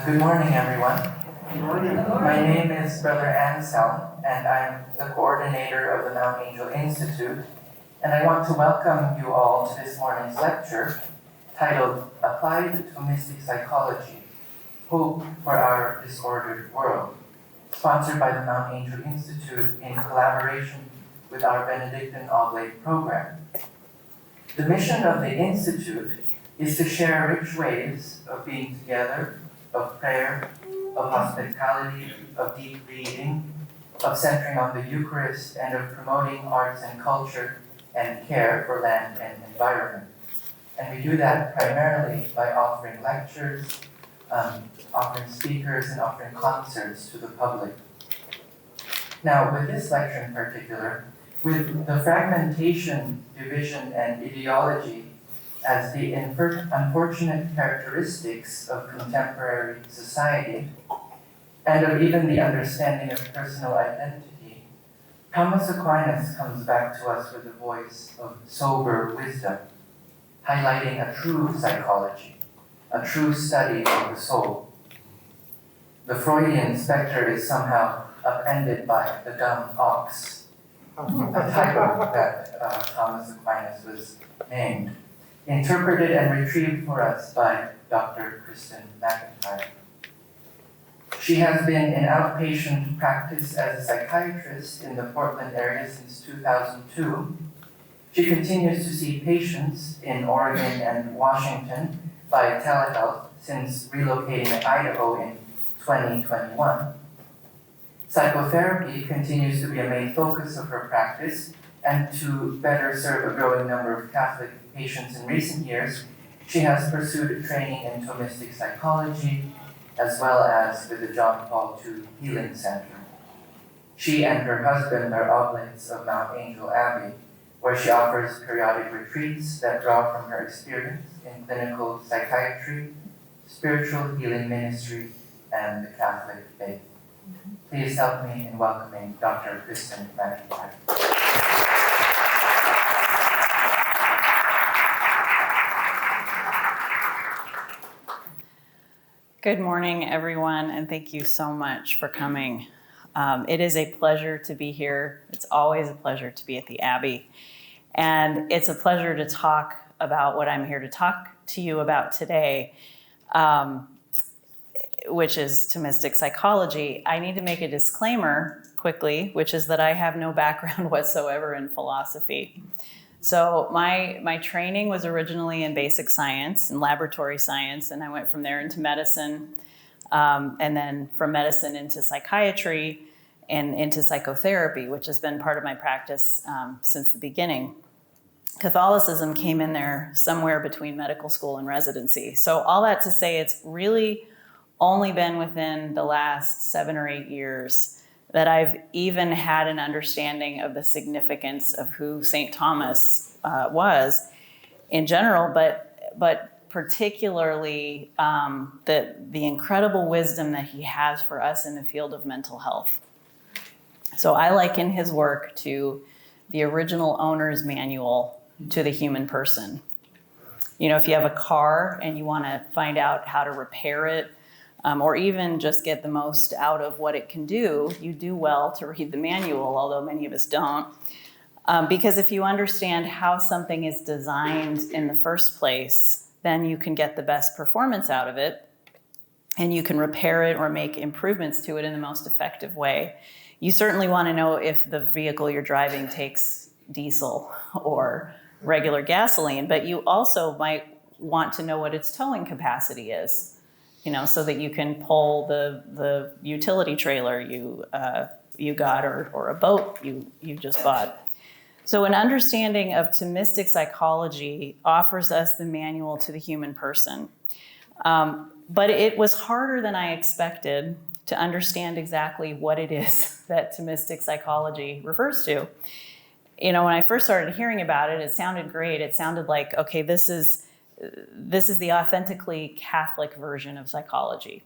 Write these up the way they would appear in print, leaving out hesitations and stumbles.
Good morning, everyone. Good morning. My name is Brother Anselm, and I'm the coordinator of the Mount Angel Institute, and I want to welcome you all to this morning's lecture titled Applied Thomistic Psychology, Hope for Our Disordered World, sponsored by the Mount Angel Institute in collaboration with our Benedictine Oblate program. The mission of the Institute is to share rich ways of being together, of prayer, of hospitality, of deep reading, of centering on the Eucharist, and of promoting arts and culture and care for land and environment. And we do that primarily by offering lectures, offering speakers, and offering concerts to the public. Now, with this lecture in particular, with the fragmentation, division, and ideology as the unfortunate characteristics of contemporary society, and of even the understanding of personal identity, Thomas Aquinas comes back to us with a voice of sober wisdom, highlighting a true psychology, a true study of the soul. The Freudian specter is somehow upended by the dumb ox, a title that Thomas Aquinas was named, interpreted and retrieved for us by Dr. Christin McIntyre. She has been in outpatient practice as a psychiatrist in the Portland area since 2002. She continues to see patients in Oregon and Washington by telehealth since relocating to Idaho in 2021. Psychotherapy continues to be a main focus of her practice, and to better serve a growing number of Catholic patients in recent years, she has pursued training in Thomistic Psychology, as well as with the John Paul II Healing Center. She and her husband are oblates of Mount Angel Abbey, where she offers periodic retreats that draw from her experience in clinical psychiatry, spiritual healing ministry, and the Catholic faith. Please help me in welcoming Dr. Christin McIntyre. Good morning, everyone, and thank you so much for coming. It is a pleasure to be here. It's always a pleasure to be at the Abbey. And it's a pleasure to talk about what I'm here to talk to you about today, which is Thomistic Psychology. I need to make a disclaimer quickly, which is that I have no background whatsoever in philosophy. So my training was originally in basic science and laboratory science, and I went from there into medicine, and then from medicine into psychiatry and into psychotherapy, which has been part of my practice since the beginning. Catholicism came in there somewhere between medical school and residency. So all that to say, it's really only been within the last 7 or 8 years that I've even had an understanding of the significance of who St. Thomas was in general, but particularly the incredible wisdom that he has for us in the field of mental health. So I liken his work to the original owner's manual to the human person. You know, if you have a car and you want to find out how to repair it, or even just get the most out of what it can do, you do well to read the manual, although many of us don't. Because if you understand how something is designed in the first place, then you can get the best performance out of it, and you can repair it or make improvements to it in the most effective way. You certainly want to know if the vehicle you're driving takes diesel or regular gasoline, but you also might want to know what its towing capacity is, you know, so that you can pull the utility trailer you got or a boat you just bought. So an understanding of Thomistic psychology offers us the manual to the human person. But it was harder than I expected to understand exactly what it is that Thomistic psychology refers to. You know, when I first started hearing about it, it sounded great. It sounded like, okay, this is the authentically Catholic version of psychology.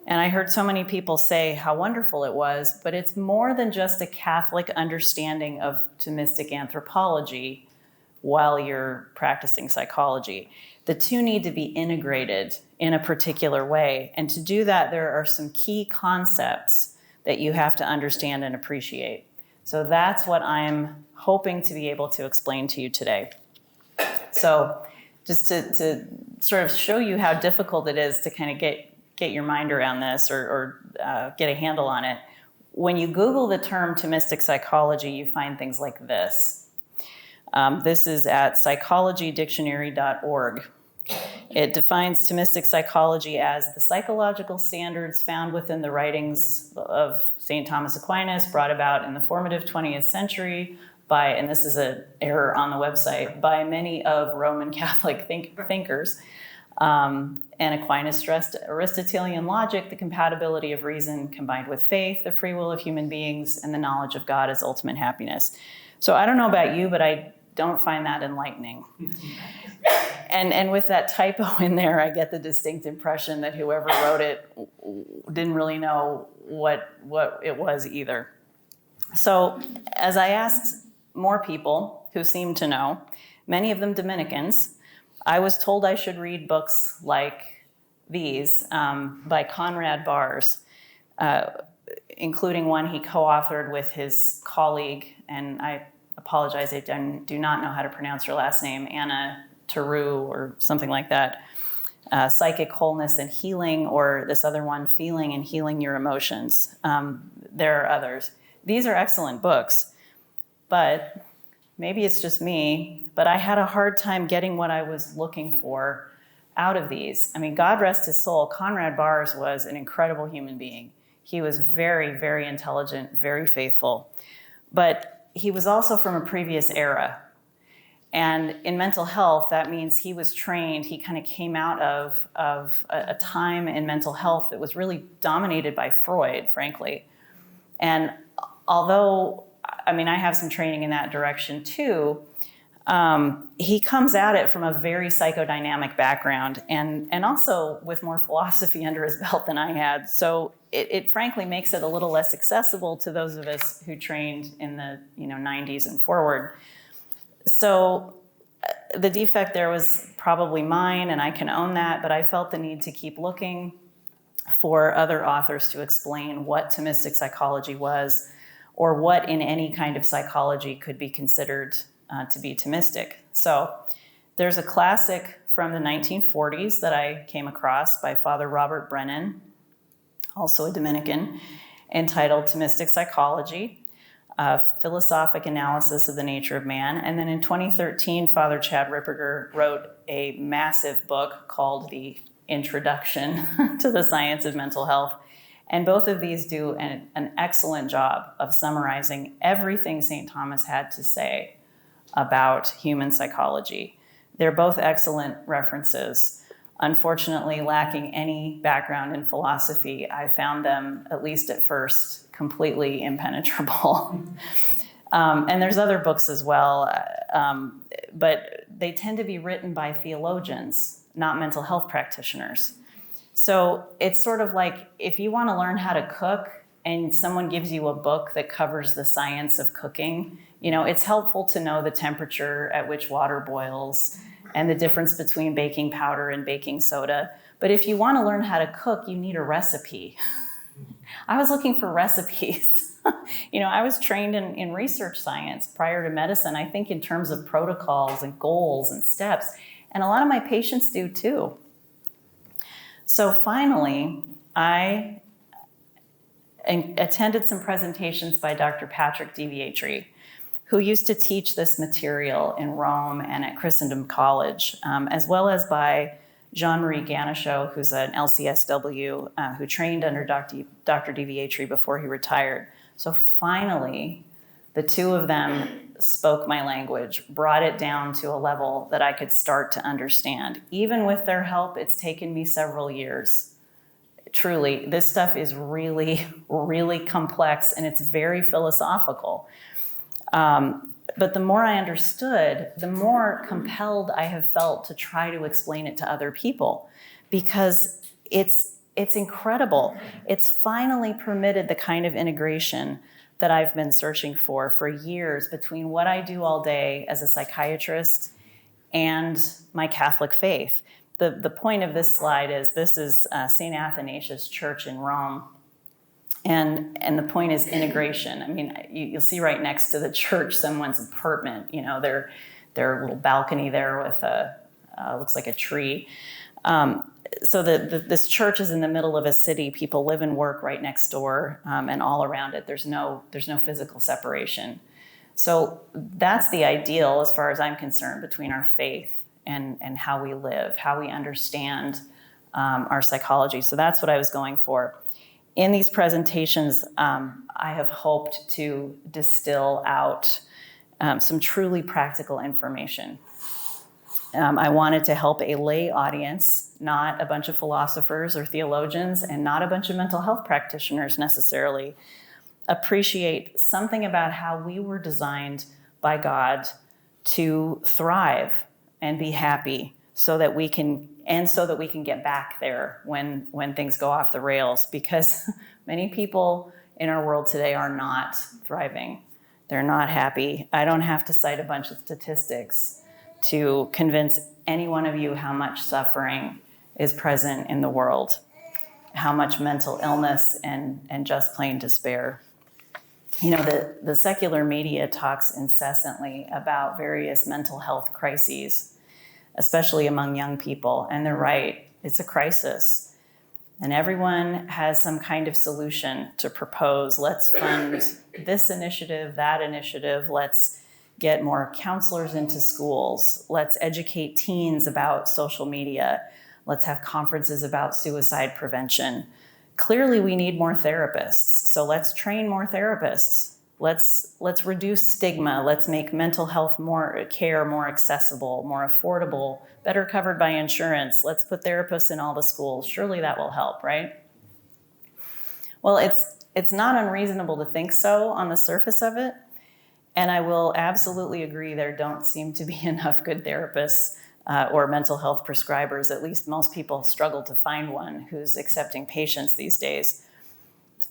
And I heard so many people say how wonderful it was, but it's more than just a Catholic understanding of Thomistic anthropology, while you're practicing psychology. The two need to be integrated in a particular way. And to do that, there are some key concepts that you have to understand and appreciate. So that's what I'm hoping to be able to explain to you today. So just to sort of show you how difficult it is to kind of get your mind around this or get a handle on it, when you Google the term Thomistic psychology, you find things like this. This is at psychologydictionary.org. It defines Thomistic psychology as the psychological standards found within the writings of St. Thomas Aquinas, brought about in the formative 20th century by, and this is an error on the website, by many of Roman Catholic thinkers. And Aquinas stressed Aristotelian logic, the compatibility of reason combined with faith, the free will of human beings, and the knowledge of God as ultimate happiness. So I don't know about you, but I don't find that enlightening. And with that typo in there, I get the distinct impression that whoever wrote it didn't really know what it was either. So as I asked more people who seemed to know, many of them Dominicans, I was told I should read books like these by Conrad Bars, including one he co-authored with his colleague, and I apologize, I do not know how to pronounce her last name, Anna Taru or something like that, Psychic Wholeness and Healing, or this other one, Feeling and Healing Your Emotions. There are others. These are excellent books, but maybe it's just me, but I had a hard time getting what I was looking for out of these. I mean, God rest his soul, Conrad Bars was an incredible human being. He was very, very intelligent, very faithful, but he was also from a previous era. And in mental health, that means he was trained, he kind of came out of a time in mental health that was really dominated by Freud, frankly. And although, I mean, I have some training in that direction too, he comes at it from a very psychodynamic background and also with more philosophy under his belt than I had. So it frankly makes it a little less accessible to those of us who trained in the 90s and forward. So the defect there was probably mine, and I can own that, but I felt the need to keep looking for other authors to explain what Thomistic psychology was, or what in any kind of psychology could be considered to be Thomistic. So there's a classic from the 1940s that I came across by Father Robert Brennan, also a Dominican, entitled Thomistic Psychology, a philosophic analysis of the nature of man. And then in 2013, Father Chad Ripperger wrote a massive book called The Introduction to the Science of Mental Health. And both of these do an excellent job of summarizing everything St. Thomas had to say about human psychology. They're both excellent references. Unfortunately, lacking any background in philosophy, I found them, at least at first, completely impenetrable. And there's other books as well, but they tend to be written by theologians, not mental health practitioners. So it's sort of like if you want to learn how to cook and someone gives you a book that covers the science of cooking, it's helpful to know the temperature at which water boils and the difference between baking powder and baking soda. But if you want to learn how to cook, you need a recipe. I was looking for recipes. I was trained in research science prior to medicine, I think in terms of protocols and goals and steps. And a lot of my patients do too. So finally, I attended some presentations by Dr. Patrick DiVietri, who used to teach this material in Rome and at Christendom College, as well as by Jean-Marie Ganichot, who's an LCSW, who trained under Dr. DiVietri before he retired. So finally, the two of them spoke my language, brought it down to a level that I could start to understand. Even with their help, it's taken me several years. Truly, this stuff is really, really complex, and it's very philosophical. But the more I understood, the more compelled I have felt to try to explain it to other people, because it's incredible. It's finally permitted the kind of integration that I've been searching for years between what I do all day as a psychiatrist and my Catholic faith. The point of this slide is this is St. Athanasius Church in Rome. And the point is integration. I mean, you'll see right next to the church someone's apartment, their little balcony there with looks like a tree. So this church is in the middle of a city. People live and work right next door, and all around it. There's no physical separation. So that's the ideal, as far as I'm concerned, between our faith and how we live, how we understand our psychology. So that's what I was going for. In these presentations, I have hoped to distill out some truly practical information. I wanted to help a lay audience, not a bunch of philosophers or theologians, and not a bunch of mental health practitioners necessarily, appreciate something about how we were designed by God to thrive and be happy so that we can get back there when things go off the rails, because many people in our world today are not thriving. They're not happy. I don't have to cite a bunch of statistics to convince any one of you how much suffering is present in the world, how much mental illness and just plain despair. The secular media talks incessantly about various mental health crises, especially among young people, and they're right, it's a crisis. And everyone has some kind of solution to propose. Let's fund this initiative, that initiative, let's get more counselors into schools. Let's educate teens about social media. Let's have conferences about suicide prevention. Clearly, we need more therapists, so let's train more therapists. Let's reduce stigma. Let's make mental health care more accessible, more affordable, better covered by insurance. Let's put therapists in all the schools. Surely that will help, right? Well, it's not unreasonable to think so on the surface of it. And I will absolutely agree there don't seem to be enough good therapists or mental health prescribers. At least most people struggle to find one who's accepting patients these days.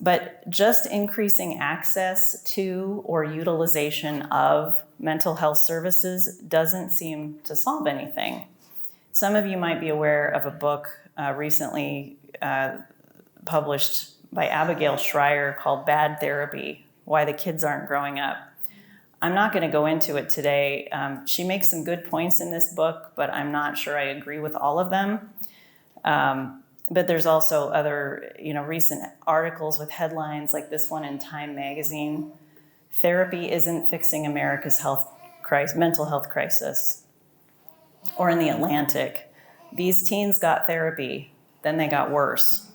But just increasing access to or utilization of mental health services doesn't seem to solve anything. Some of you might be aware of a book recently published by Abigail Schreier called Bad Therapy: Why the Kids Aren't Growing Up. I'm not going to go into it today. She makes some good points in this book, but I'm not sure I agree with all of them. But there's also other, recent articles with headlines like this one in Time magazine. Therapy isn't fixing America's mental health crisis. Or in the Atlantic, these teens got therapy, then they got worse.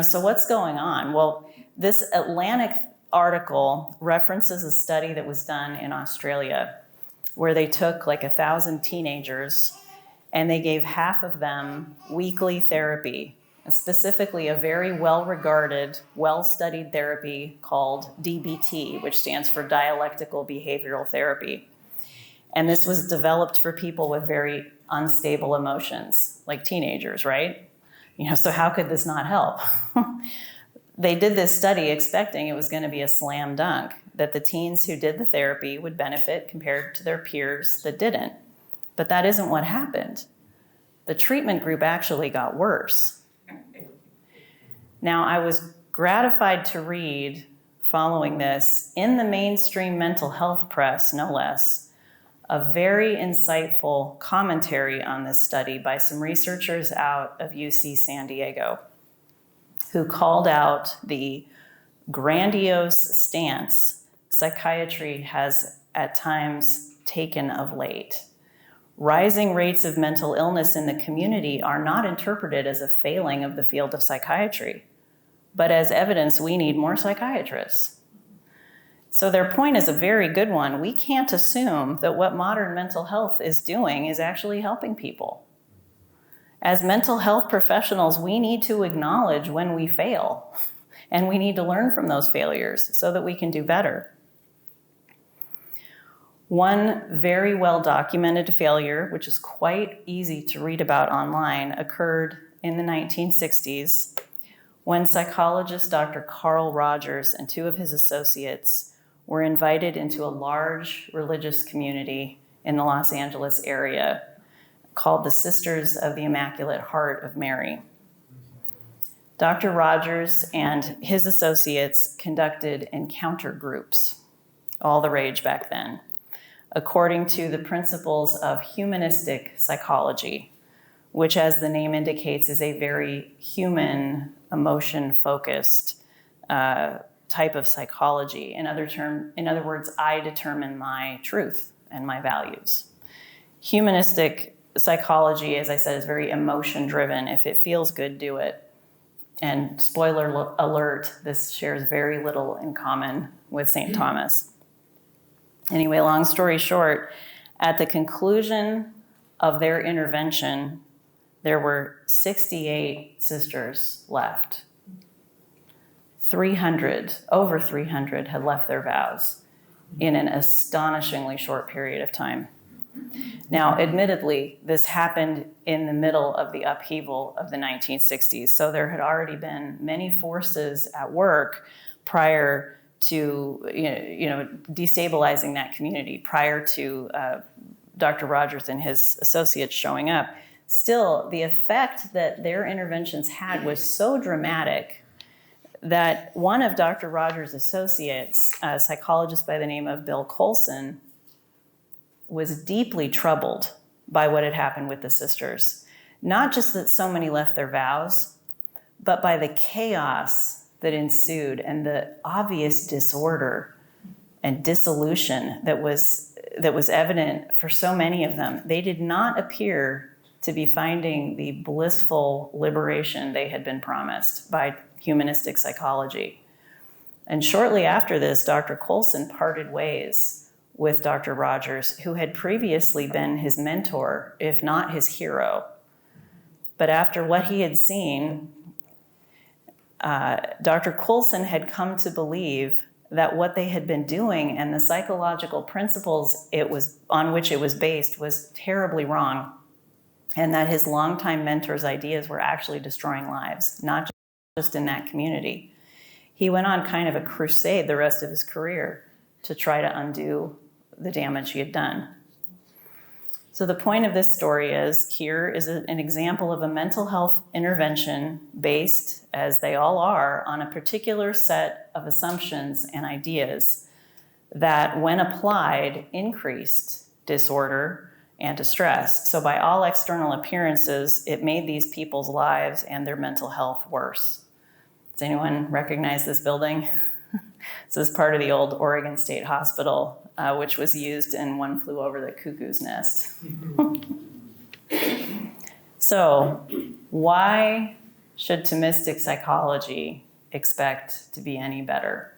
So what's going on? Well, this Atlantic article references a study that was done in Australia where they took like 1,000 teenagers and they gave half of them weekly therapy, specifically a very well-regarded, well-studied therapy called DBT, which stands for Dialectical Behavioral Therapy. And this was developed for people with very unstable emotions, like teenagers, right? So how could this not help? They did this study expecting it was going to be a slam dunk, that the teens who did the therapy would benefit compared to their peers that didn't. But that isn't what happened. The treatment group actually got worse. Now, I was gratified to read, following this, in the mainstream mental health press, no less, a very insightful commentary on this study by some researchers out of UC San Diego, who called out the grandiose stance psychiatry has at times taken of late. Rising rates of mental illness in the community are not interpreted as a failing of the field of psychiatry, but as evidence we need more psychiatrists. So their point is a very good one. We can't assume that what modern mental health is doing is actually helping people. As mental health professionals, we need to acknowledge when we fail, and we need to learn from those failures so that we can do better. One very well-documented failure, which is quite easy to read about online, occurred in the 1960s when psychologist Dr. Carl Rogers and two of his associates were invited into a large religious community in the Los Angeles area called the Sisters of the Immaculate Heart of Mary. Dr. Rogers and his associates conducted encounter groups, all the rage back then, according to the principles of humanistic psychology, which, as the name indicates, is a very human, emotion-focused type of psychology. In other words, I determine my truth and my values. Humanistic psychology, as I said, is very emotion-driven. If it feels good, do it. And spoiler alert, this shares very little in common with St. Thomas. Anyway, long story short, at the conclusion of their intervention, there were 68 sisters left. Over 300 had left their vows in an astonishingly short period of time. Now, admittedly, this happened in the middle of the upheaval of the 1960s, so there had already been many forces at work prior to destabilizing that community, prior to Dr. Rogers and his associates showing up. Still, the effect that their interventions had was so dramatic that one of Dr. Rogers' associates, a psychologist by the name of Bill Colson, was deeply troubled by what had happened with the sisters. Not just that so many left their vows, but by the chaos that ensued and the obvious disorder and dissolution that was evident for so many of them. They did not appear to be finding the blissful liberation they had been promised by humanistic psychology. And shortly after this, Dr. Colson parted ways with Dr. Rogers, who had previously been his mentor, if not his hero. But after what he had seen, Dr. Colson had come to believe that what they had been doing and the psychological principles on which it was based was terribly wrong, and that his longtime mentor's ideas were actually destroying lives, not just in that community. He went on kind of a crusade the rest of his career to try to undo the damage he had done. So the point of this story is, here is an example of a mental health intervention based, as they all are, on a particular set of assumptions and ideas that, when applied, increased disorder and distress. So by all external appearances, it made these people's lives and their mental health worse. Does anyone recognize this building? This is part of the old Oregon State Hospital, which was used in One Flew Over the Cuckoo's Nest. So, why should Thomistic psychology expect to be any better?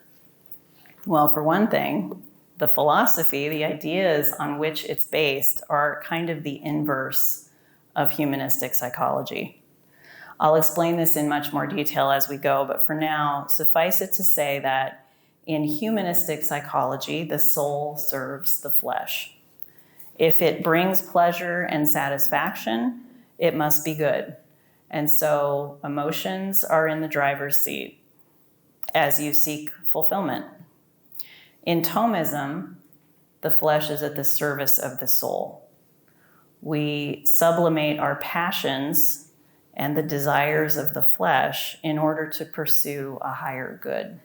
Well, for one thing, the philosophy, the ideas on which it's based, are kind of the inverse of humanistic psychology. I'll explain this in much more detail as we go, but for now, suffice it to say that in humanistic psychology, the soul serves the flesh. If it brings pleasure and satisfaction, it must be good. And so emotions are in the driver's seat as you seek fulfillment. In Thomism, the flesh is at the service of the soul. We sublimate our passions and the desires of the flesh in order to pursue a higher good.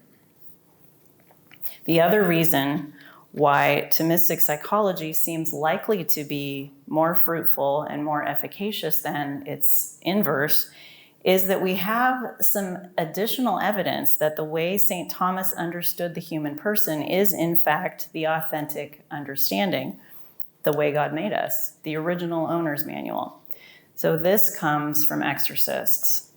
The other reason why Thomistic psychology seems likely to be more fruitful and more efficacious than its inverse is that we have some additional evidence that the way St. Thomas understood the human person is, in fact, the authentic understanding, the way God made us, the original owner's manual. So this comes from exorcists.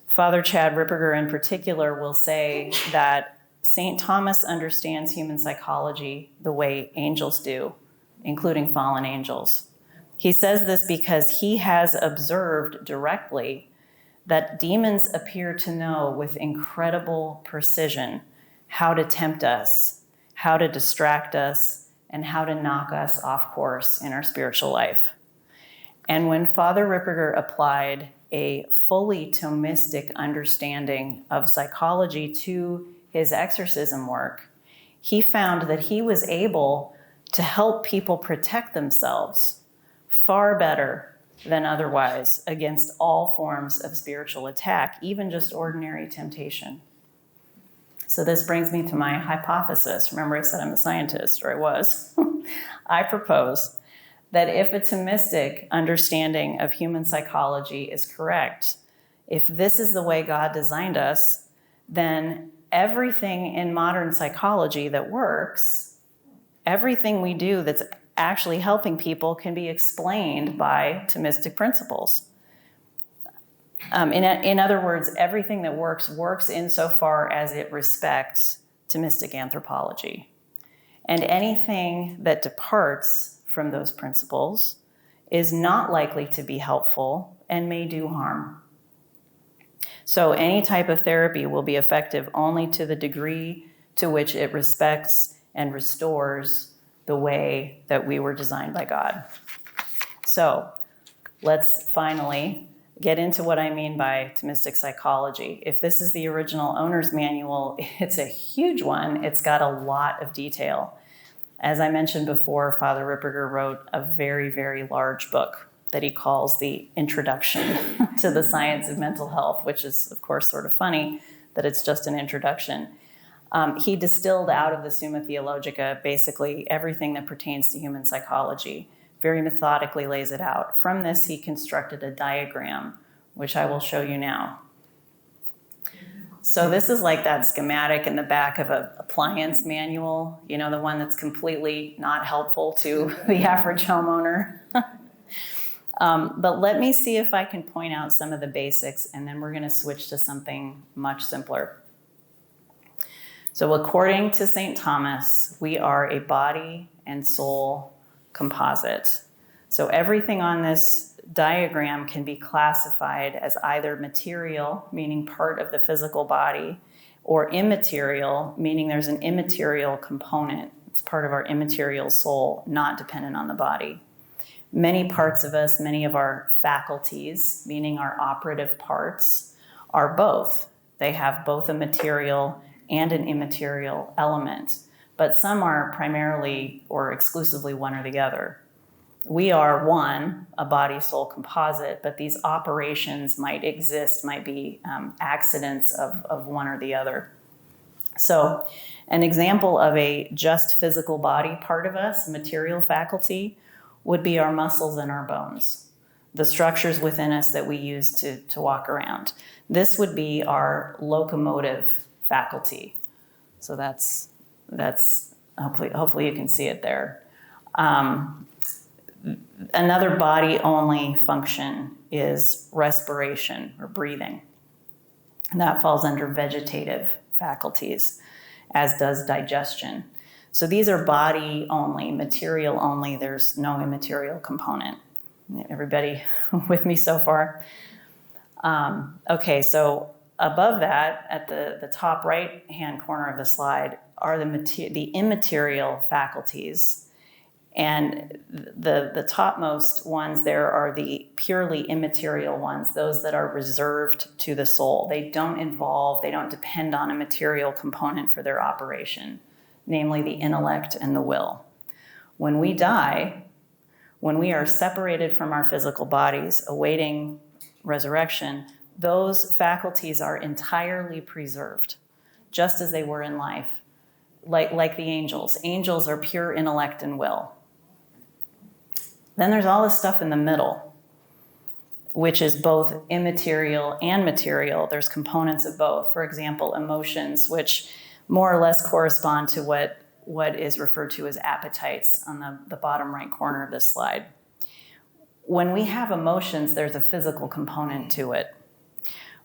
Father Chad Ripperger in particular will say that St. Thomas understands human psychology the way angels do, including fallen angels. He says this because he has observed directly that demons appear to know with incredible precision how to tempt us, how to distract us, and how to knock us off course in our spiritual life. And when Father Ripperger applied a fully Thomistic understanding of psychology to his exorcism work, he found that he was able to help people protect themselves far better than otherwise against all forms of spiritual attack, even just ordinary temptation. So this brings me to my hypothesis. Remember, I said I'm a scientist, or I was. I propose that if a Thomistic understanding of human psychology is correct, if this is the way God designed us, then everything in modern psychology that works, everything we do that's actually helping people can be explained by Thomistic principles. In other words, everything that works insofar as it respects Thomistic anthropology. And anything that departs from those principles is not likely to be helpful and may do harm. So any type of therapy will be effective only to the degree to which it respects and restores the way that we were designed by God. So let's finally get into what I mean by Thomistic psychology. If this is the original owner's manual, it's a huge one. It's got a lot of detail. As I mentioned before, Father Ripperger wrote a very, very large book that he calls the Introduction to the Science of Mental Health, which is, of course, sort of funny that it's just an introduction. He distilled out of the Summa Theologica basically everything that pertains to human psychology, very methodically lays it out. From this, he constructed a diagram, which I will show you now. So this is like that schematic in the back of an appliance manual, you know, the one that's completely not helpful to the average homeowner. But let me see if I can point out some of the basics, and then we're going to switch to something much simpler. So according to St. Thomas, we are a body and soul composite. So everything on this diagram can be classified as either material, meaning part of the physical body, or immaterial, meaning there's an immaterial component. It's part of our immaterial soul, not dependent on the body. Many parts of us, many of our faculties, meaning our operative parts, are both. They have both a material and an immaterial element, but some are primarily or exclusively one or the other. We are one, a body-soul composite, but these operations might exist, might be accidents of one or the other. So an example of a just physical body part of us, material faculty, would be our muscles and our bones, the structures within us that we use to walk around. This would be our locomotive faculty. So that's hopefully you can see it there. Another body-only function is respiration or breathing. And that falls under vegetative faculties, as does digestion. So these are body-only, material-only. There's no immaterial component. Everybody with me so far? Okay, so above that, at the top right-hand corner of the slide, are the immaterial faculties. And the topmost ones there are the purely immaterial ones, those that are reserved to the soul. They don't depend on a material component for their operation, namely the intellect and the will. When we die, when we are separated from our physical bodies, awaiting resurrection, those faculties are entirely preserved, just as they were in life, like the angels. Angels are pure intellect and will. Then there's all this stuff in the middle, which is both immaterial and material. There's components of both. For example, emotions, which more or less correspond to what is referred to as appetites on the bottom right corner of this slide. When we have emotions, there's a physical component to it.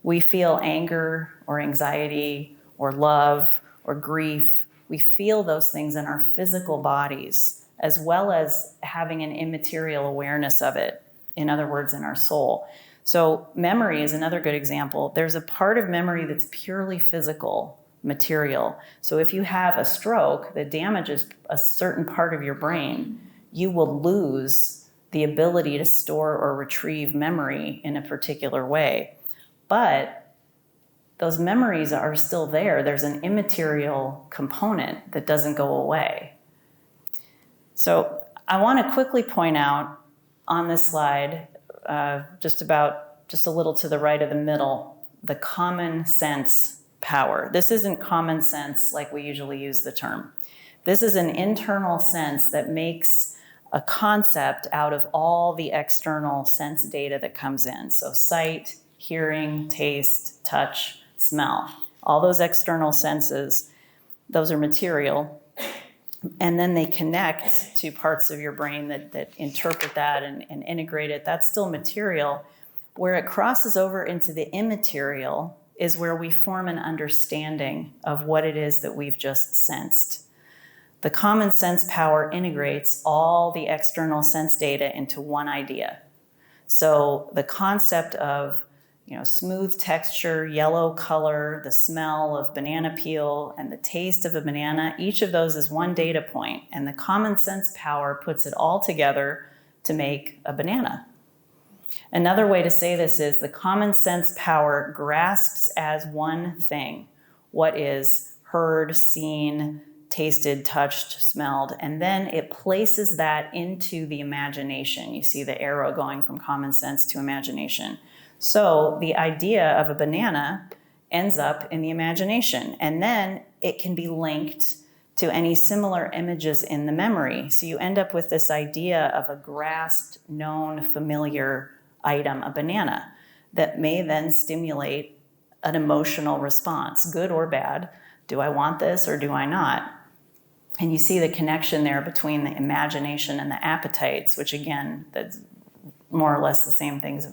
We feel anger or anxiety or love or grief. We feel those things in our physical bodies, as well as having an immaterial awareness of it, in other words, in our soul. So memory is another good example. There's a part of memory that's purely physical, material. So if you have a stroke that damages a certain part of your brain, you will lose the ability to store or retrieve memory in a particular way. But those memories are still there. There's an immaterial component that doesn't go away. So I want to quickly point out on this slide, just a little to the right of the middle, the common sense power. This isn't common sense like we usually use the term. This is an internal sense that makes a concept out of all the external sense data that comes in. So sight, hearing, taste, touch, smell. All those external senses, those are material. And then they connect to parts of your brain that interpret that and integrate it. That's still material. Where it crosses over into the immaterial is where we form an understanding of what it is that we've just sensed. The common sense power integrates all the external sense data into one idea. So the concept of, smooth texture, yellow color, the smell of banana peel, and the taste of a banana, each of those is one data point, and the common sense power puts it all together to make a banana. Another way to say this is the common sense power grasps as one thing what is heard, seen, tasted, touched, smelled, and then it places that into the imagination. You see the arrow going from common sense to imagination. So the idea of a banana ends up in the imagination, and then it can be linked to any similar images in the memory. So you end up with this idea of a grasped, known, familiar item, a banana, that may then stimulate an emotional response, good or bad. Do I want this or do I not? And you see the connection there between the imagination and the appetites, which again, that's more or less the same things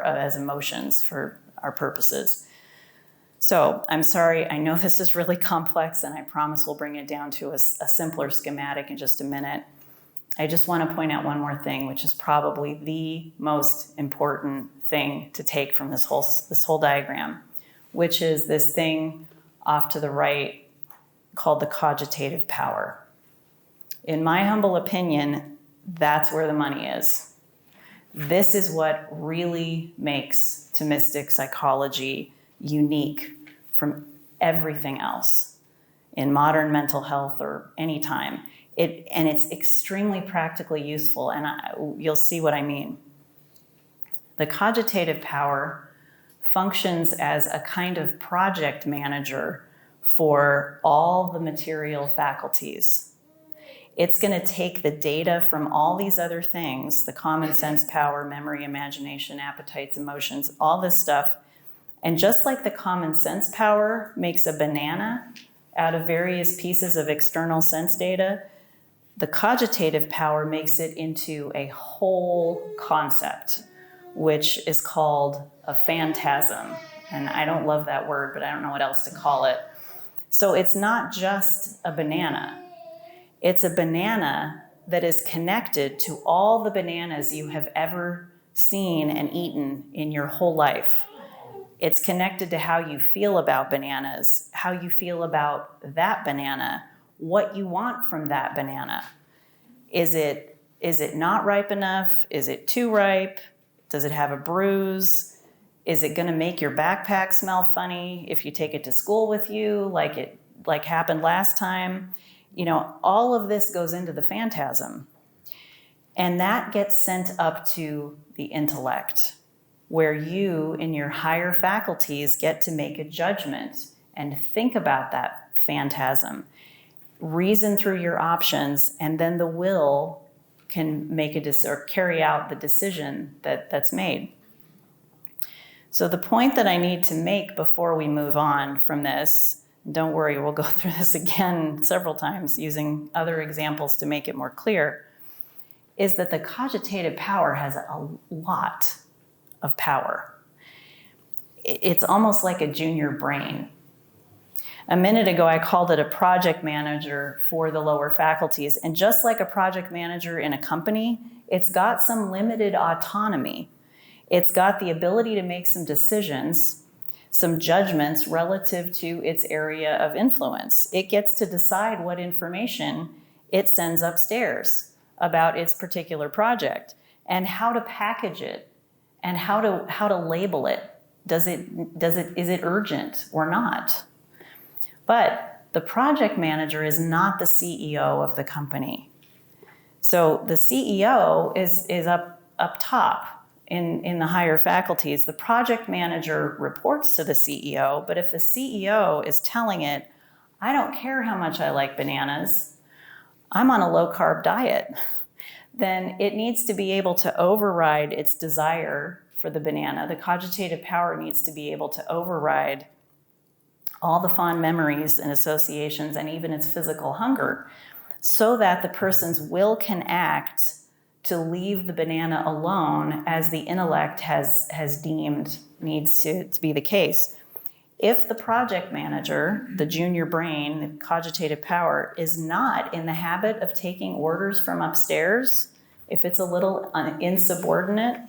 as emotions for our purposes. So I'm sorry, I know this is really complex, and I promise we'll bring it down to a simpler schematic in just a minute. I just want to point out one more thing, which is probably the most important thing to take from this whole diagram, which is this thing off to the right called the cogitative power. In my humble opinion, that's where the money is. This is what really makes Thomistic psychology unique from everything else in modern mental health or any time. And it's extremely practically useful, and you'll see what I mean. The cogitative power functions as a kind of project manager for all the material faculties. It's going to take the data from all these other things, the common sense power, memory, imagination, appetites, emotions, all this stuff. And just like the common sense power makes a banana out of various pieces of external sense data, the cogitative power makes it into a whole concept, which is called a phantasm. And I don't love that word, but I don't know what else to call it. So it's not just a banana. It's a banana that is connected to all the bananas you have ever seen and eaten in your whole life. It's connected to how you feel about bananas, how you feel about that banana, what you want from that banana. Is it not ripe enough? Is it too ripe? Does it have a bruise? Is it going to make your backpack smell funny if you take it to school with you, like happened last time? All of this goes into the phantasm. And that gets sent up to the intellect, where you, in your higher faculties, get to make a judgment and think about that phantasm, reason through your options, and then the will can make or carry out the decision that's made. So the point that I need to make before we move on from this, don't worry, we'll go through this again several times using other examples to make it more clear, is that the cogitative power has a lot of power. It's almost like a junior brain. A minute ago, I called it a project manager for the lower faculties. And just like a project manager in a company, it's got some limited autonomy. It's got the ability to make some decisions, some judgments relative to its area of influence. It gets to decide what information it sends upstairs about its particular project. and how to package it and how to label it. Is it urgent or not? But the project manager is not the CEO of the company. So the CEO is up top in the higher faculties. The project manager reports to the CEO, but if the CEO is telling it, I don't care how much I like bananas, I'm on a low-carb diet, then it needs to be able to override its desire for the banana. The cogitative power needs to be able to override all the fond memories and associations and even its physical hunger, so that the person's will can act to leave the banana alone as the intellect has deemed needs to be the case. If the project manager, the junior brain, the cogitative power, is not in the habit of taking orders from upstairs, if it's a little insubordinate,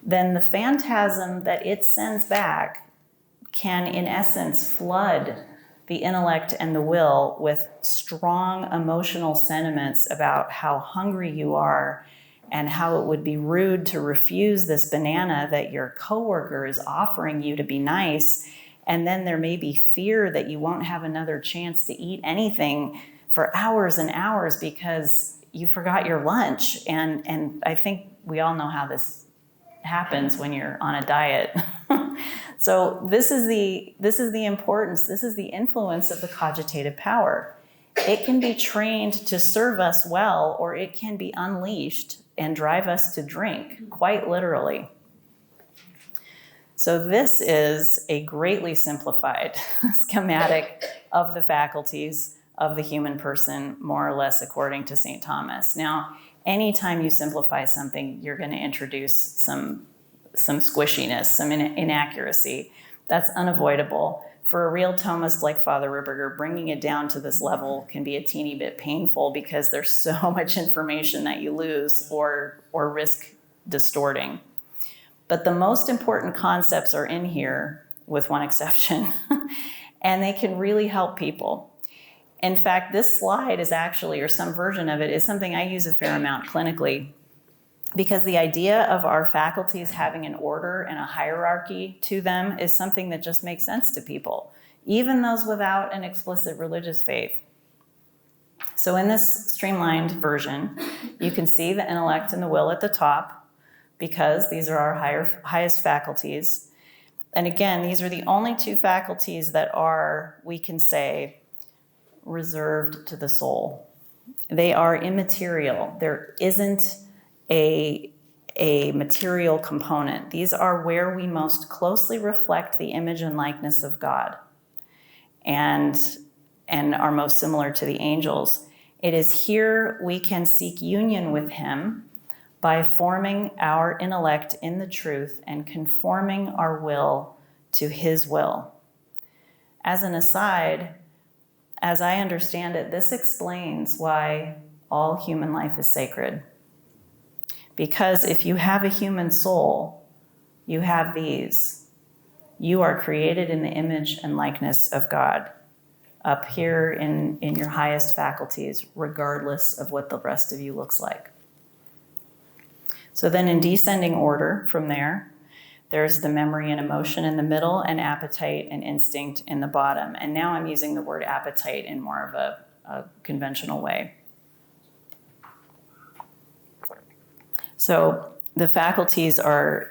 then the phantasm that it sends back can, in essence, flood the intellect and the will with strong emotional sentiments about how hungry you are and how it would be rude to refuse this banana that your coworker is offering you to be nice. And then there may be fear that you won't have another chance to eat anything for hours and hours because you forgot your lunch. And I think we all know how this happens when you're on a diet. So this is the importance, this is the influence of the cogitative power. It can be trained to serve us well, or it can be unleashed and drive us to drink, quite literally. So this is a greatly simplified schematic of the faculties of the human person, more or less according to St. Thomas. Now, anytime you simplify something, you're going to introduce some squishiness, some inaccuracy. That's unavoidable. For a real Thomist like Father Ripperger, bringing it down to this level can be a teeny bit painful because there's so much information that you lose or risk distorting. But the most important concepts are in here, with one exception, and they can really help people. In fact, this slide is actually, or some version of it, is something I use a fair amount clinically, because the idea of our faculties having an order and a hierarchy to them is something that just makes sense to people, even those without an explicit religious faith. So in this streamlined version, you can see the intellect and the will at the top, because these are our highest faculties. And again, these are the only two faculties that are, we can say, reserved to the soul. They are immaterial. There isn't a material component. These are where we most closely reflect the image and likeness of God and are most similar to the angels. It is here we can seek union with him by forming our intellect in the truth and conforming our will to his will. As an aside, as I understand it, this explains why all human life is sacred. Because if you have a human soul, you have these. You are created in the image and likeness of God, up here in your highest faculties, regardless of what the rest of you looks like. So then in descending order from there, there's the memory and emotion in the middle, and appetite and instinct in the bottom. And now I'm using the word appetite in more of a conventional way. So the faculties are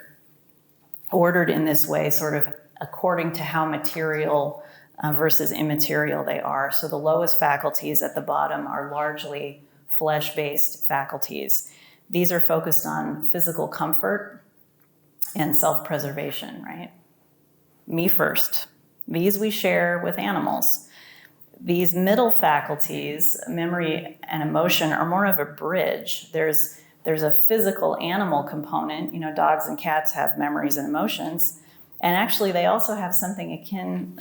ordered in this way, sort of according to how material versus immaterial they are. So the lowest faculties at the bottom are largely flesh-based faculties. These are focused on physical comfort and self-preservation, right? Me first. These we share with animals. These middle faculties, memory and emotion, are more of a bridge. There's a physical animal component. You know, dogs and cats have memories and emotions. And actually, they also have something akin,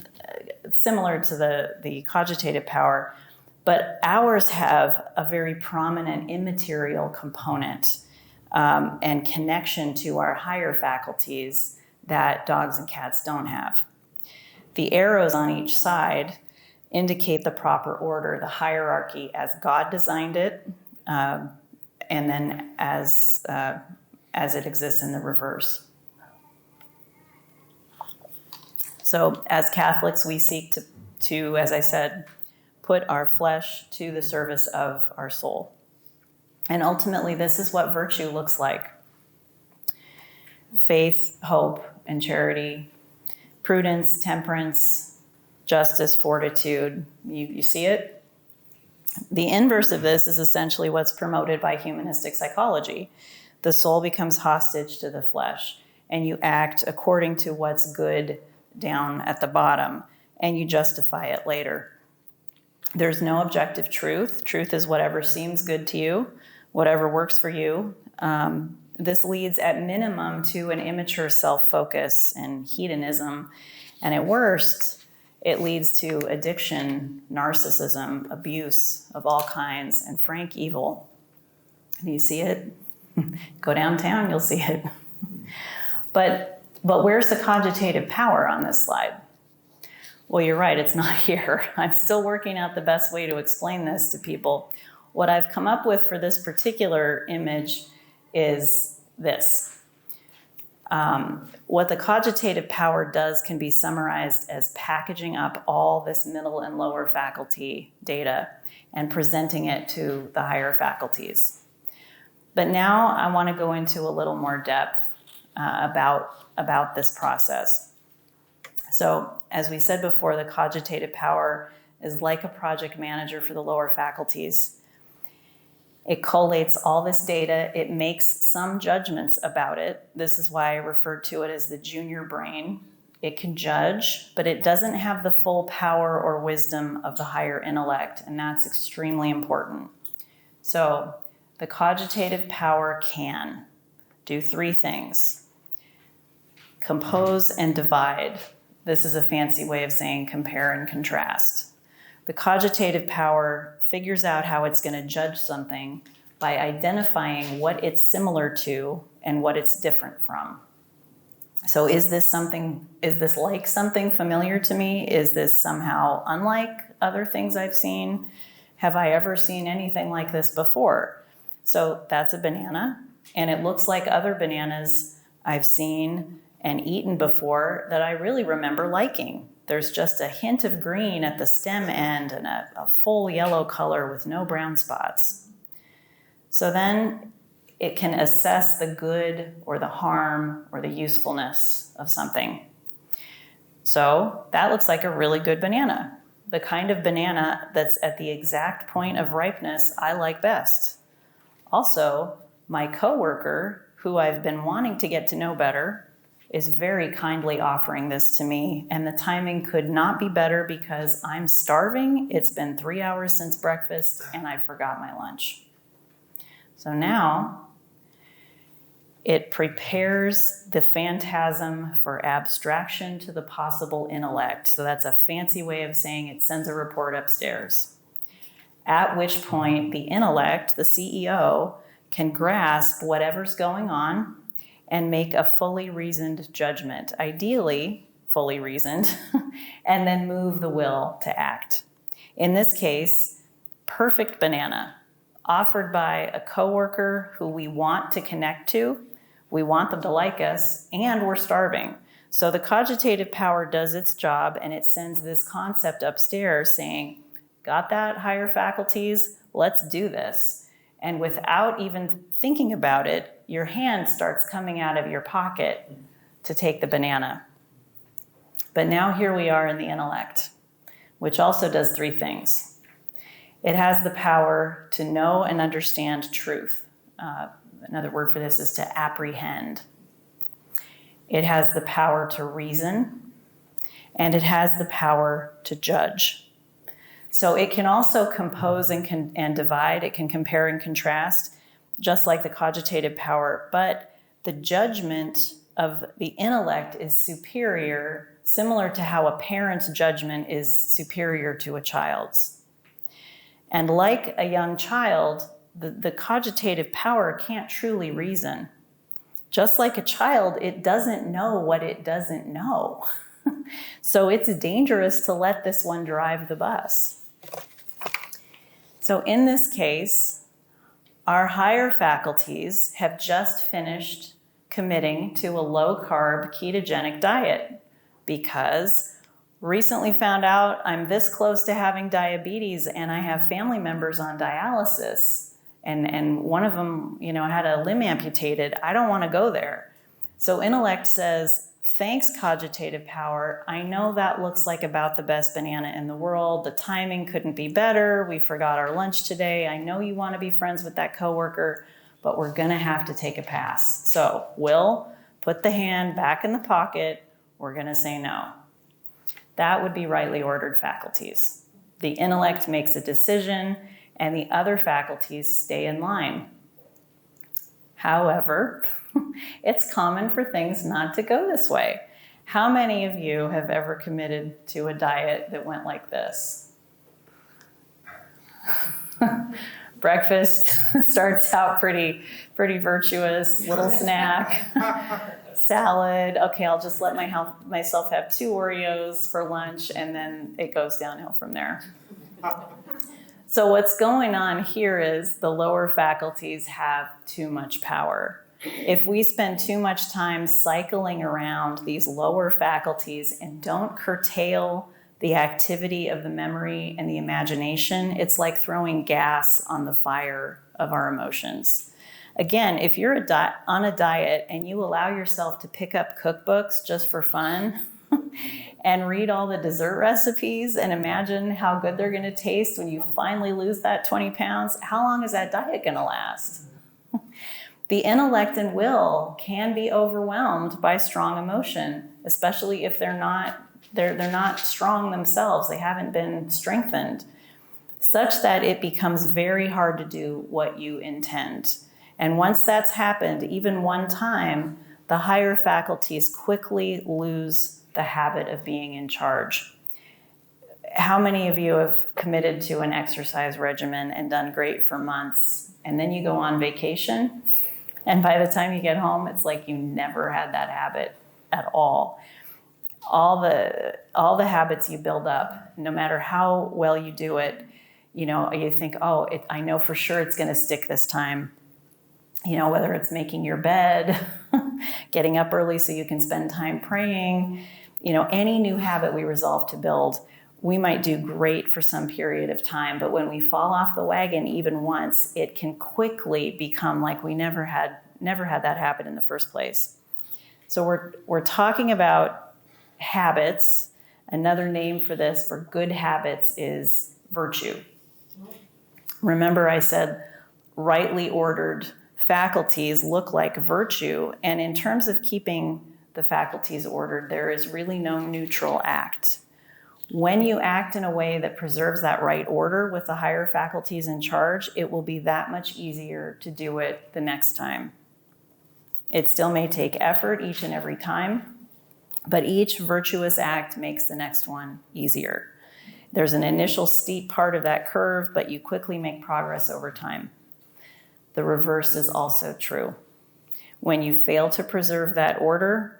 similar to the cogitative power, but ours have a very prominent immaterial component and connection to our higher faculties that dogs and cats don't have. The arrows on each side indicate the proper order, the hierarchy as God designed it, and and then as it exists in the reverse. So as Catholics, we seek to, as I said, put our flesh to the service of our soul. And ultimately, this is what virtue looks like. Faith, hope, and charity, prudence, temperance, justice, fortitude. You see it? The inverse of this is essentially what's promoted by humanistic psychology. The soul becomes hostage to the flesh, and you act according to what's good down at the bottom, and you justify it later. There's no objective truth. Truth is whatever seems good to you, whatever works for you. This leads at minimum to an immature self-focus and hedonism, and at worst, it leads to addiction, narcissism, abuse of all kinds, and frank evil. Do you see it? Go downtown, you'll see it. But where's the cogitative power on this slide? Well, you're right, it's not here. I'm still working out the best way to explain this to people. What I've come up with for this particular image is this. What the cogitative power does can be summarized as packaging up all this middle and lower faculty data and presenting it to the higher faculties. But now I want to go into a little more depth about this process. So as we said before, the cogitative power is like a project manager for the lower faculties. It collates all this data. It makes some judgments about it. This is why I referred to it as the junior brain. It can judge, but it doesn't have the full power or wisdom of the higher intellect, and that's extremely important. So the cogitative power can do three things: compose and divide. This is a fancy way of saying compare and contrast. The cogitative power figures out how it's going to judge something by identifying what it's similar to and what it's different from. So is this like something familiar to me? Is this somehow unlike other things I've seen? Have I ever seen anything like this before? So that's a banana, and it looks like other bananas I've seen and eaten before that I really remember liking. There's just a hint of green at the stem end and a full yellow color with no brown spots. So then it can assess the good or the harm or the usefulness of something. So that looks like a really good banana, the kind of banana that's at the exact point of ripeness I like best. Also, my coworker, who I've been wanting to get to know better, is very kindly offering this to me, and the timing could not be better because I'm starving. It's been 3 hours since breakfast, and I forgot my lunch. So now it prepares the phantasm for abstraction to the possible intellect. So that's a fancy way of saying it sends a report upstairs. At which point the intellect, the CEO, can grasp whatever's going on and make a fully reasoned judgment, ideally fully reasoned, and then move the will to act. In this case, perfect banana, offered by a coworker who we want to connect to, we want them to like us, and we're starving. So the cogitative power does its job, and it sends this concept upstairs saying, got that, higher faculties? Let's do this. And without even thinking about it, your hand starts coming out of your pocket to take the banana. But now here we are in the intellect, which also does three things. It has the power to know and understand truth. Another word for this is to apprehend. It has the power to reason, and it has the power to judge. So it can also compose and divide. It can compare and contrast, just like the cogitative power, but the judgment of the intellect is superior, similar to how a parent's judgment is superior to a child's. And like a young child, the cogitative power can't truly reason. Just like a child, it doesn't know what it doesn't know. So it's dangerous to let this one drive the bus. So in this case, Our higher faculties have just finished committing to a low-carb ketogenic diet because recently found out I'm this close to having diabetes and I have family members on dialysis and one of them, had a limb amputated. I don't want to go there. So intellect says, thanks, cogitative power. I know that looks like about the best banana in the world. The timing couldn't be better. We forgot our lunch today. I know you want to be friends with that coworker, but we're going to have to take a pass. So will, put the hand back in the pocket. We're going to say no. That would be rightly ordered faculties. The intellect makes a decision and the other faculties stay in line. However, it's common for things not to go this way. How many of you have ever committed to a diet that went like this? Breakfast starts out pretty virtuous, little snack, salad. Okay, I'll just let myself have 2 Oreos for lunch, and then it goes downhill from there. So what's going on here is the lower faculties have too much power. If we spend too much time cycling around these lower faculties and don't curtail the activity of the memory and the imagination, it's like throwing gas on the fire of our emotions. Again, if you're on a diet and you allow yourself to pick up cookbooks just for fun and read all the dessert recipes and imagine how good they're going to taste when you finally lose that 20 pounds, how long is that diet going to last? The intellect and will can be overwhelmed by strong emotion, especially if they're not strong themselves. They haven't been strengthened, such that it becomes very hard to do what you intend. And once that's happened, even one time, the higher faculties quickly lose the habit of being in charge. How many of you have committed to an exercise regimen and done great for months, and then you go on vacation, and by the time you get home, it's like you never had that habit at all. All the habits you build up, no matter how well you do it, you think, I know for sure it's going to stick this time. Whether it's making your bed, getting up early so you can spend time praying, any new habit we resolve to build, we might do great for some period of time, but when we fall off the wagon even once, it can quickly become like we never had that happen in the first place. So we're talking about habits. Another name for this, for good habits, is virtue. Remember I said rightly ordered faculties look like virtue, and in terms of keeping the faculties ordered, there is really no neutral act. When you act in a way that preserves that right order with the higher faculties in charge, it will be that much easier to do it the next time. It still may take effort each and every time, but each virtuous act makes the next one easier. There's an initial steep part of that curve, but you quickly make progress over time. The reverse is also true. When you fail to preserve that order,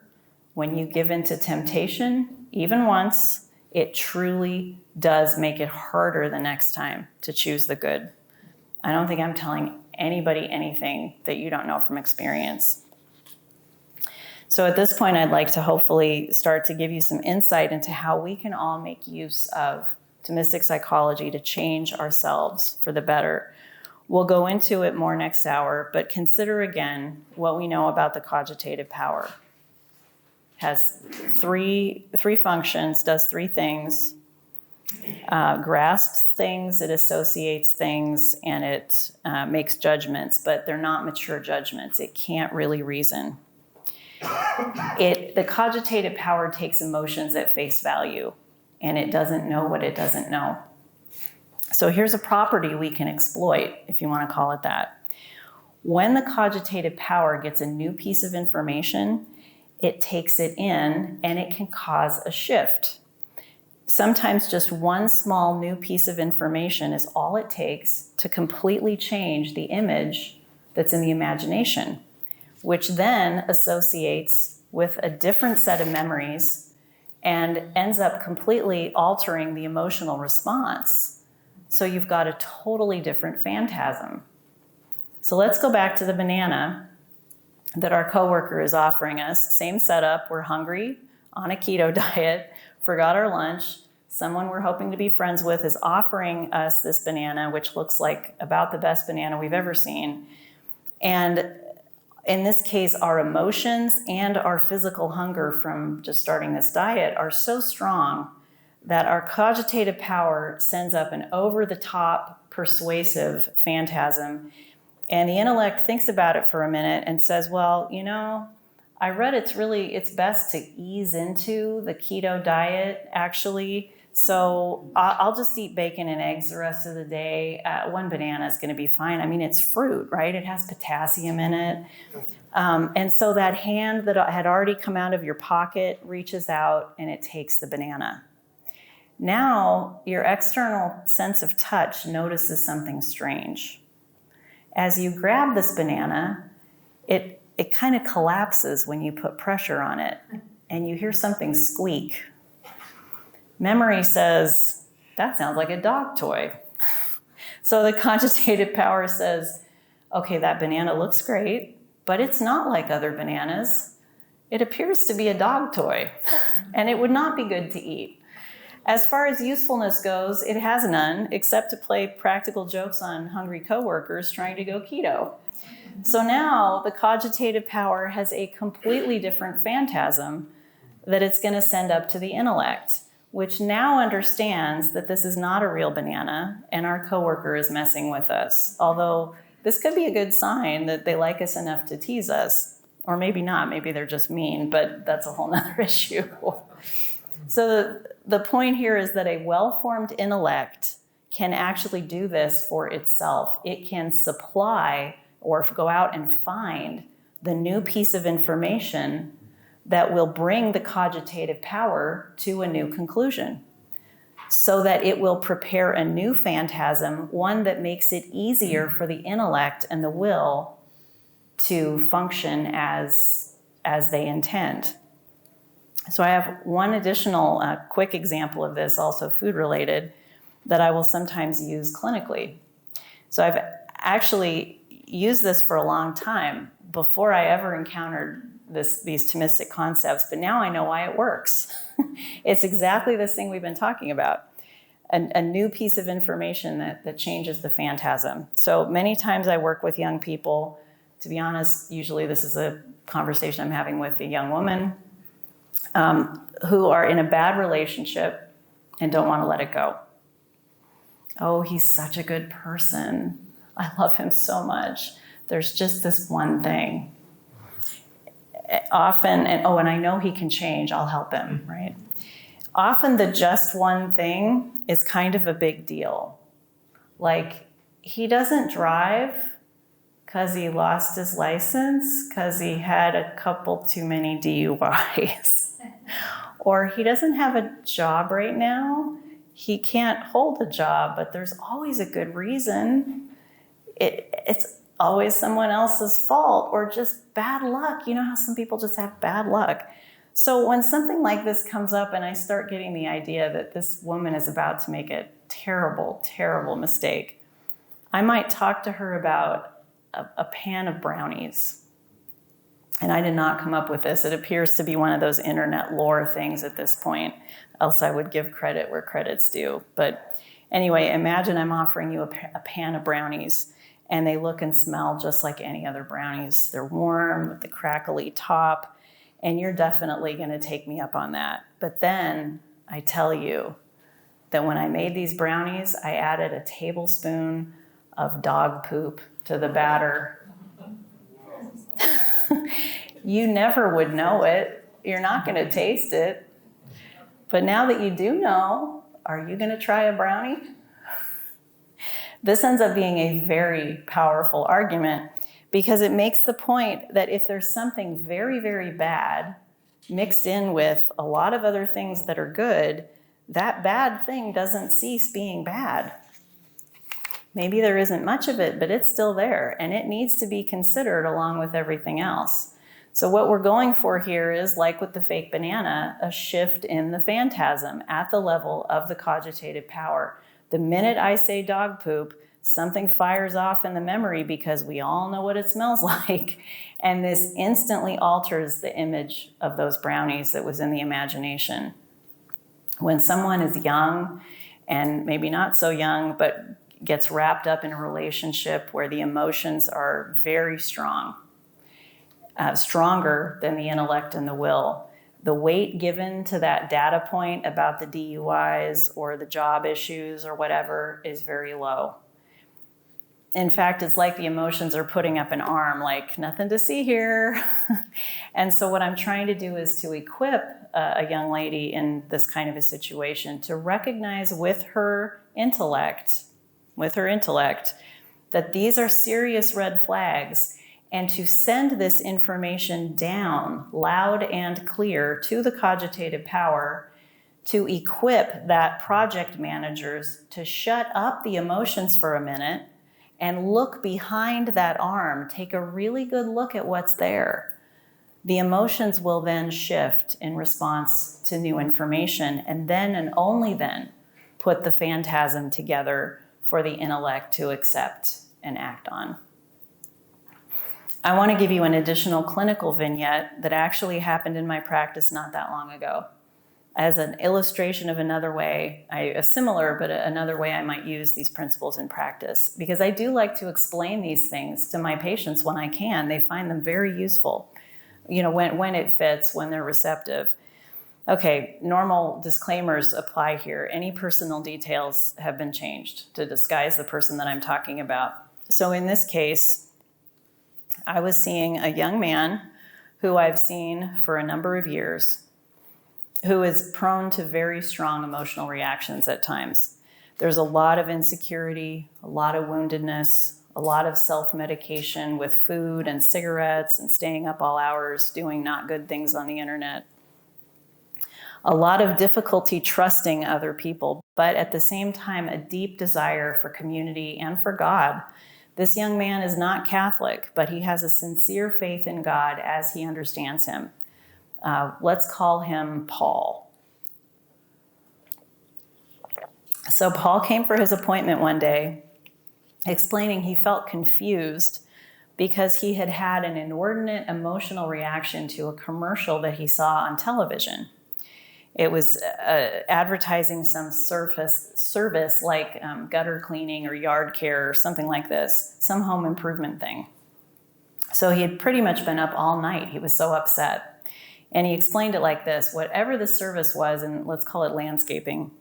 when you give in to temptation, even once, it truly does make it harder the next time to choose the good. I don't think I'm telling anybody anything that you don't know from experience. So at this point, I'd like to hopefully start to give you some insight into how we can all make use of Thomistic psychology to change ourselves for the better. We'll go into it more next hour, but consider again what we know about the cogitative power. Has three functions, does 3 things, grasps things, it associates things, and it makes judgments, but they're not mature judgments. It can't really reason. The cogitative power takes emotions at face value, and it doesn't know what it doesn't know. So here's a property we can exploit, if you want to call it that. When the cogitative power gets a new piece of information, it takes it in and it can cause a shift. Sometimes just one small new piece of information is all it takes to completely change the image that's in the imagination, which then associates with a different set of memories and ends up completely altering the emotional response. So you've got a totally different phantasm. So let's go back to the banana that our coworker is offering us. Same setup, we're hungry, on a keto diet, forgot our lunch. Someone we're hoping to be friends with is offering us this banana, which looks like about the best banana we've ever seen. And in this case, our emotions and our physical hunger from just starting this diet are so strong that our cogitative power sends up an over-the-top persuasive phantasm. And the intellect thinks about it for a minute and says, well, you know, I read it's best to ease into the keto diet, actually. So I'll just eat bacon and eggs the rest of the day. One banana is going to be fine. I mean, it's fruit, right? It has potassium in it. And so that hand that had already come out of your pocket reaches out and it takes the banana. Now, your external sense of touch notices something strange. As you grab this banana, it kind of collapses when you put pressure on it, and you hear something squeak. Memory says, that sounds like a dog toy. So the cogitative power says, okay, that banana looks great, but it's not like other bananas. It appears to be a dog toy, and it would not be good to eat. As far as usefulness goes, it has none, except to play practical jokes on hungry coworkers trying to go keto. So now the cogitative power has a completely different phantasm that it's going to send up to the intellect, which now understands that this is not a real banana and our coworker is messing with us. Although this could be a good sign that they like us enough to tease us, or maybe not, maybe they're just mean, but that's a whole nother issue. So the point here is that a well-formed intellect can actually do this for itself. It can supply or go out and find the new piece of information that will bring the cogitative power to a new conclusion, so that it will prepare a new phantasm, one that makes it easier for the intellect and the will to function as they intend. So I have one additional quick example of this, also food related, that I will sometimes use clinically. So I've actually used this for a long time before I ever encountered these Thomistic concepts, but now I know why it works. It's exactly this thing we've been talking about, a new piece of information that changes the phantasm. So many times I work with young people. To be honest, usually this is a conversation I'm having with a young woman who are in a bad relationship and don't want to let it go. Oh, he's such a good person. I love him so much. There's just this one thing. Often, and I know he can change, I'll help him, right? Often the just one thing is kind of a big deal. Like, he doesn't drive because he lost his license, because he had a couple too many DUIs. Or he doesn't have a job right now. He can't hold a job, but there's always a good reason. It's always someone else's fault or just bad luck. You know how some people just have bad luck. So when something like this comes up and I start getting the idea that this woman is about to make a terrible, terrible mistake, I might talk to her about a pan of brownies. And I did not come up with this. It appears to be one of those internet lore things at this point, else I would give credit where credit's due. But anyway, imagine I'm offering you a pan of brownies, and they look and smell just like any other brownies. They're warm with the crackly top, and you're definitely going to take me up on that. But then I tell you that when I made these brownies, I added a tablespoon of dog poop to the batter. You never would know it. You're not going to taste it. But now that you do know, are you going to try a brownie? This ends up being a very powerful argument because it makes the point that if there's something very, very bad mixed in with a lot of other things that are good, that bad thing doesn't cease being bad. Maybe there isn't much of it, but it's still there, and it needs to be considered along with everything else. So what we're going for here is, like with the fake banana, a shift in the phantasm at the level of the cogitative power. The minute I say dog poop, something fires off in the memory because we all know what it smells like. And this instantly alters the image of those brownies that was in the imagination. When someone is young, and maybe not so young, but gets wrapped up in a relationship where the emotions are very strong, stronger than the intellect and the will, the weight given to that data point about the DUIs or the job issues or whatever is very low. In fact, it's like the emotions are putting up an arm, like nothing to see here. And so what I'm trying to do is to equip a young lady in this kind of a situation to recognize with her intellect, that these are serious red flags, and to send this information down loud and clear to the cogitative power to equip that project managers to shut up the emotions for a minute and look behind that arm, take a really good look at what's there. The emotions will then shift in response to new information, and then and only then put the phantasm together for the intellect to accept and act on. I want to give you an additional clinical vignette that actually happened in my practice not that long ago, as an illustration of another way, another way I might use these principles in practice, because I do like to explain these things to my patients when I can. They find them very useful, when it fits, when they're receptive. Okay, normal disclaimers apply here. Any personal details have been changed to disguise the person that I'm talking about. So in this case, I was seeing a young man who I've seen for a number of years, who is prone to very strong emotional reactions at times. There's a lot of insecurity, a lot of woundedness, a lot of self-medication with food and cigarettes and staying up all hours, doing not good things on the internet. A lot of difficulty trusting other people, but at the same time, a deep desire for community and for God. This young man is not Catholic, but he has a sincere faith in God as he understands him. Let's call him Paul. So Paul came for his appointment one day, explaining he felt confused because he had had an inordinate emotional reaction to a commercial that he saw on television. It was advertising some service like gutter cleaning or yard care or something like this, some home improvement thing. So he had pretty much been up all night. He was so upset. And he explained it like this: whatever the service was, and let's call it landscaping,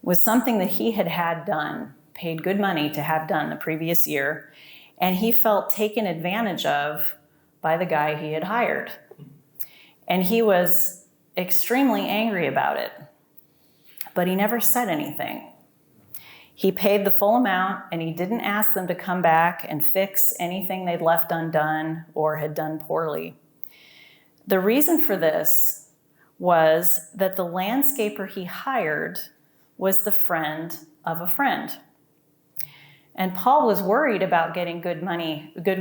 was something that he had done, paid good money to have done the previous year, and he felt taken advantage of by the guy he had hired. And he was extremely angry about it, but he never said anything. He paid the full amount, and he didn't ask them to come back and fix anything they'd left undone or had done poorly. The reason for this was that the landscaper he hired was the friend of a friend. And Paul was worried about getting good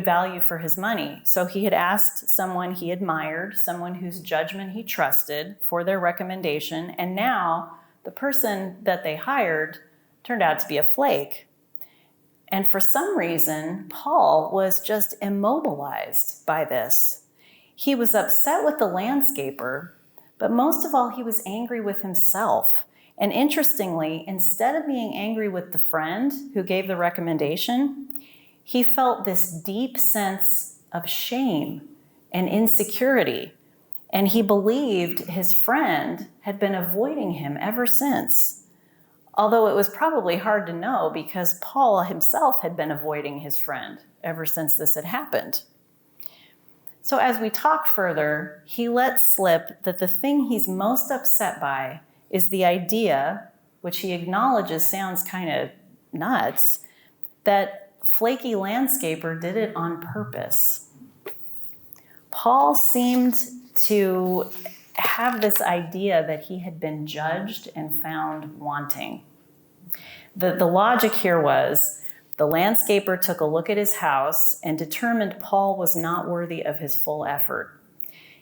value for his money. So he had asked someone he admired, someone whose judgment he trusted, for their recommendation. And now the person that they hired turned out to be a flake. And for some reason, Paul was just immobilized by this. He was upset with the landscaper, but most of all, he was angry with himself. And interestingly, instead of being angry with the friend who gave the recommendation, he felt this deep sense of shame and insecurity. And he believed his friend had been avoiding him ever since. Although it was probably hard to know because Paul himself had been avoiding his friend ever since this had happened. So as we talk further, he lets slip that the thing he's most upset by is the idea, which he acknowledges sounds kind of nuts, that flaky landscaper did it on purpose. Paul seemed to have this idea that he had been judged and found wanting. The logic here was the landscaper took a look at his house and determined Paul was not worthy of his full effort.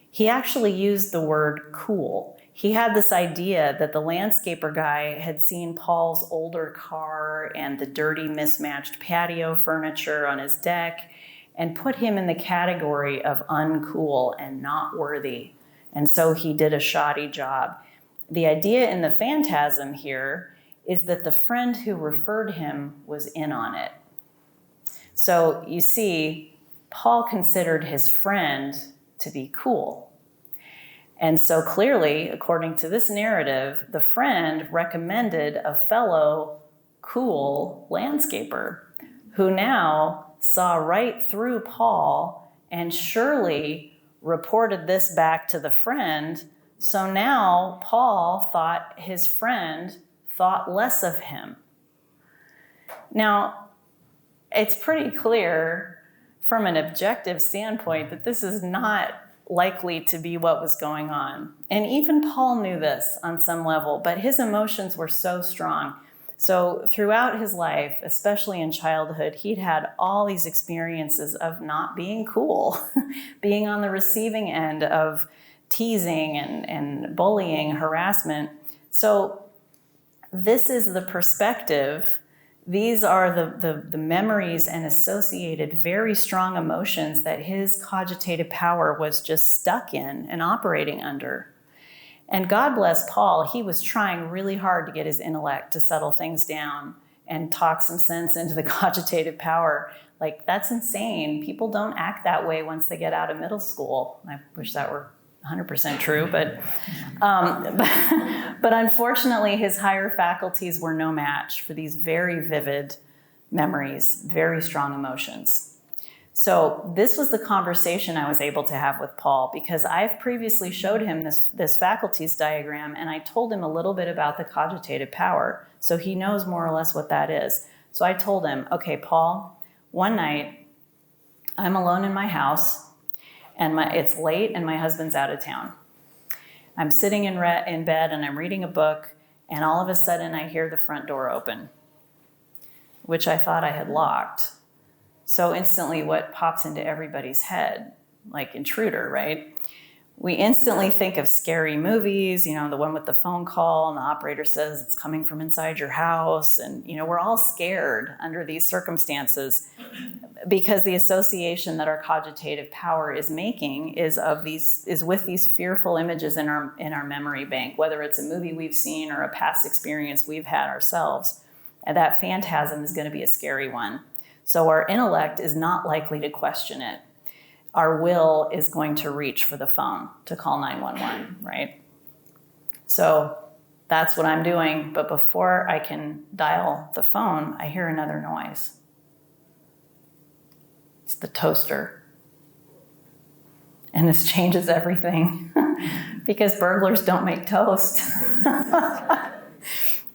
He actually used the word cool. he had this idea that the landscaper guy had seen Paul's older car and the dirty, mismatched patio furniture on his deck and put him in the category of uncool and not worthy. And so he did a shoddy job. The idea in the phantasm here is that the friend who referred him was in on it. So you see, Paul considered his friend to be cool. And so clearly, according to this narrative, the friend recommended a fellow cool landscaper who now saw right through Paul and surely reported this back to the friend. So now Paul thought his friend thought less of him. Now, it's pretty clear from an objective standpoint that this is not likely to be what was going on. And even Paul knew this on some level, but his emotions were so strong. So throughout his life, especially in childhood, he'd had all these experiences of not being cool, being on the receiving end of teasing and bullying, harassment. So this is the perspective. These are the memories and associated very strong emotions that his cogitative power was just stuck in and operating under. And God bless Paul, he was trying really hard to get his intellect to settle things down and talk some sense into the cogitative power. Like, that's insane. People don't act that way once they get out of middle school. I wish that were 100% true, but unfortunately his higher faculties were no match for these very vivid memories, very strong emotions. So this was the conversation I was able to have with Paul, because I've previously showed him this faculties diagram, and I told him a little bit about the cogitative power, so he knows more or less what that is. So I told him, okay, Paul, one night I'm alone in my house, and it's late and my husband's out of town. I'm sitting in bed and I'm reading a book, and all of a sudden I hear the front door open, which I thought I had locked. So instantly what pops into everybody's head, like intruder, right? We instantly think of scary movies, the one with the phone call and the operator says it's coming from inside your house. And, we're all scared under these circumstances because the association that our cogitative power is making is with these fearful images in our memory bank, whether it's a movie we've seen or a past experience we've had ourselves. And that phantasm is going to be a scary one. So our intellect is not likely to question it. Our will is going to reach for the phone to call 911, right? So that's what I'm doing. But before I can dial the phone, I hear another noise. It's the toaster. And this changes everything because burglars don't make toast.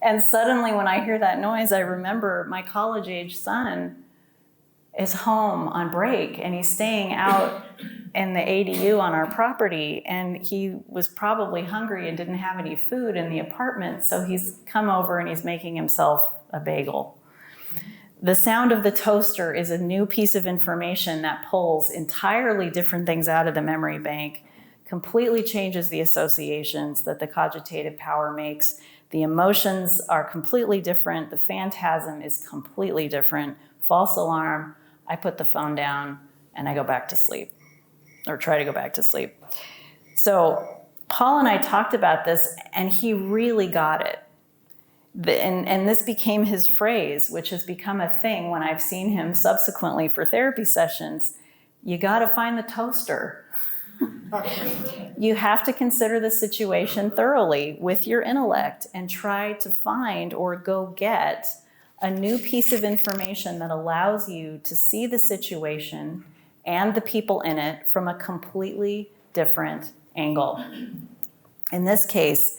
And suddenly when I hear that noise, I remember my college-age son is home on break, and he's staying out in the ADU on our property, and he was probably hungry and didn't have any food in the apartment, so he's come over and he's making himself a bagel. The sound of the toaster is a new piece of information that pulls entirely different things out of the memory bank, completely changes the associations that the cogitative power makes. The emotions are completely different. The phantasm is completely different. False alarm. I put the phone down and I go back to sleep, or try to go back to sleep. So Paul and I talked about this, and he really got it. And this became his phrase, which has become a thing when I've seen him subsequently for therapy sessions. You got to find the toaster. You have to consider the situation thoroughly with your intellect and try to find or go get a new piece of information that allows you to see the situation and the people in it from a completely different angle. In this case,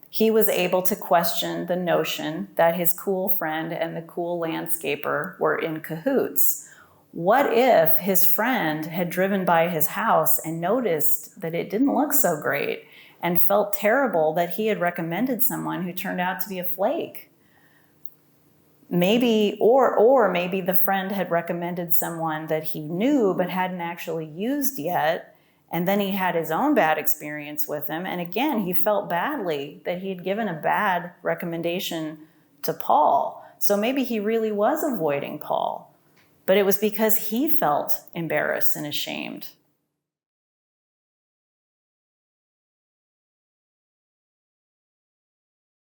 he was able to question the notion that his cool friend and the cool landscaper were in cahoots. What if his friend had driven by his house and noticed that it didn't look so great and felt terrible that he had recommended someone who turned out to be a flake? Maybe, or maybe the friend had recommended someone that he knew but hadn't actually used yet, And then he had his own bad experience with him. And again, he felt badly that he had given a bad recommendation to Paul. So maybe he really was avoiding Paul, but it was because he felt embarrassed and ashamed.